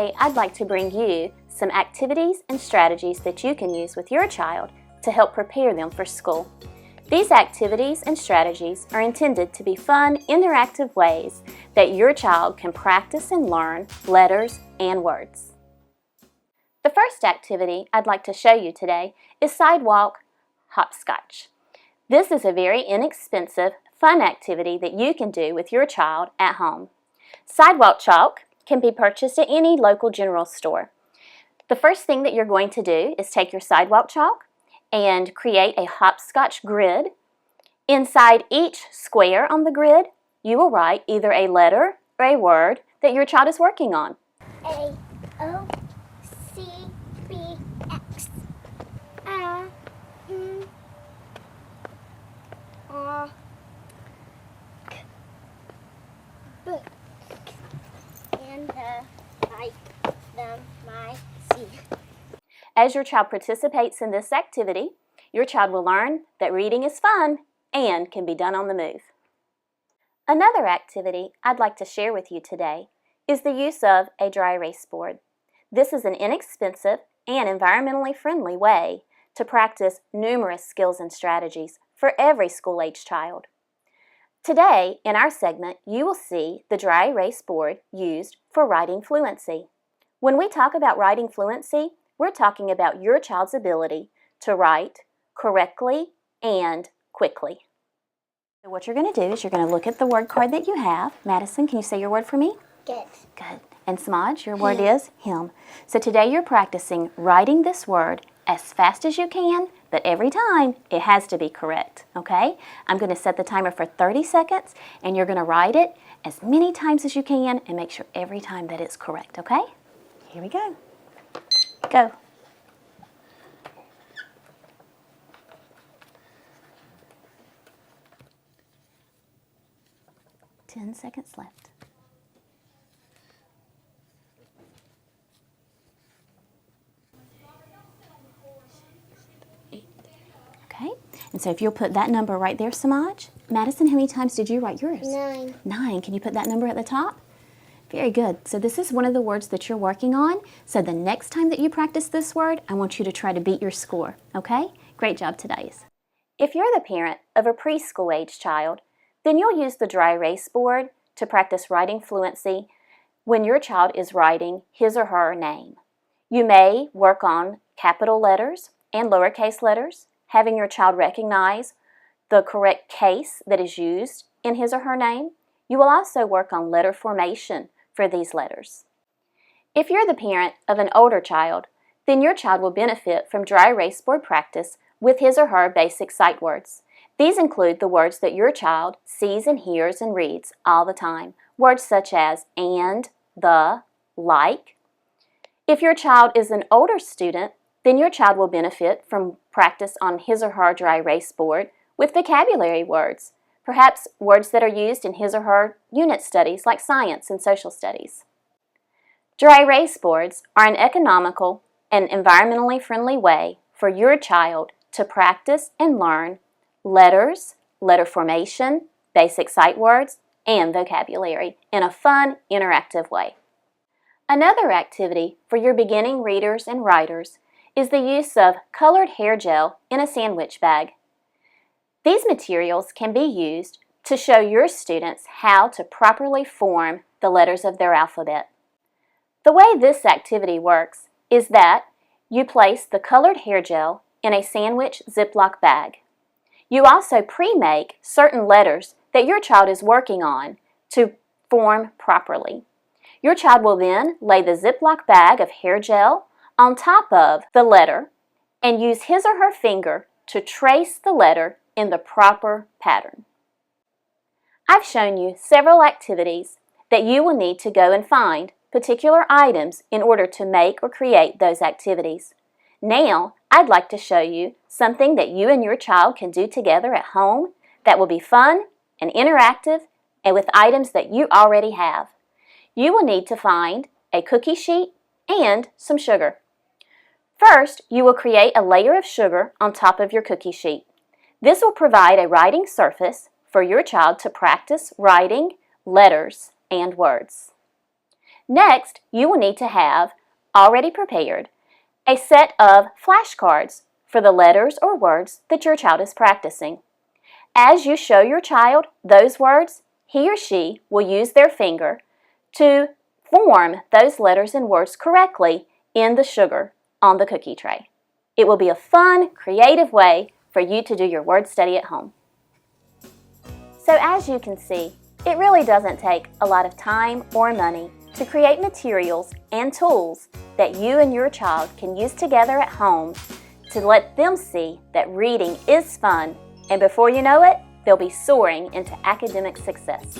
Today, I'd like to bring you some activities and strategies that you can use with your child to help prepare them for school. These activities and strategies are intended to be fun, interactive ways that your child can practice and learn letters and words. The first activity I'd like to show you today is sidewalk hopscotch. This is a very inexpensive, fun activity that you can do with your child at home. Sidewalk chalk can be purchased at any local general store. The first thing that you're going to do is take your sidewalk chalk and create a hopscotch grid. Inside each square on the grid, you will write either a letter or a word that your child is working on. A, O, C, B, X, A, M, R, K, B, and write them my C. As your child participates in this activity, your child will learn that reading is fun and can be done on the move. Another activity I'd like to share with you today is the use of a dry erase board. This is an inexpensive and environmentally friendly way to practice numerous skills and strategies for every school-age child. Today, in our segment, you will see the dry erase board used for writing fluency. When we talk about writing fluency, we're talking about your child's ability to write correctly and quickly. So what you're going to do is you're going to look at the word card that you have. Madison, can you say your word for me? Good. Good. And Smudge, your word is him. So today you're practicing writing this word as fast as you can, but every time it has to be correct, okay? I'm going to set the timer for 30 seconds, and you're going to write it as many times as you can and make sure every time that it's correct, okay? Here we go. Go. Ten seconds left. Okay, and so if you'll put that number right there, Samaj. Madison, how many times did you write yours? 9. 9. Can you put that number at the top? Very good. So this is one of the words that you're working on. So the next time that you practice this word, I want you to try to beat your score, okay? Great job today. If you're the parent of a preschool age child, then you'll use the dry erase board to practice writing fluency when your child is writing his or her name. You may work on capital letters and lowercase letters, having your child recognize the correct case that is used in his or her name. You will also work on letter formation for these letters. If you're the parent of an older child, then your child will benefit from dry erase board practice with his or her basic sight words. These include the words that your child sees and hears and reads all the time. Words such as and, the, like. If your child is an older student, then your child will benefit from practice on his or her dry erase board with vocabulary words, perhaps words that are used in his or her unit studies like science and social studies. Dry erase boards are an economical and environmentally friendly way for your child to practice and learn letters, letter formation, basic sight words, and vocabulary in a fun, interactive way. Another activity for your beginning readers and writers is the use of colored hair gel in a sandwich bag. These materials can be used to show your students how to properly form the letters of their alphabet. The way this activity works is that you place the colored hair gel in a sandwich Ziploc bag. You also pre-make certain letters that your child is working on to form properly. Your child will then lay the Ziploc bag of hair gel on top of the letter and use his or her finger to trace the letter in the proper pattern. I've shown you several activities that you will need to go and find particular items in order to make or create those activities. Now, I'd like to show you something that you and your child can do together at home that will be fun and interactive and with items that you already have. You will need to find a cookie sheet and some sugar. First, you will create a layer of sugar on top of your cookie sheet. This will provide a writing surface for your child to practice writing letters and words. Next, you will need to have, already prepared, a set of flashcards for the letters or words that your child is practicing. As you show your child those words, he or she will use their finger to form those letters and words correctly in the sugar on the cookie tray. It will be a fun, creative way for you to do your word study at home. So as you can see, it really doesn't take a lot of time or money to create materials and tools that you and your child can use together at home to let them see that reading is fun, and before you know it, they'll be soaring into academic success.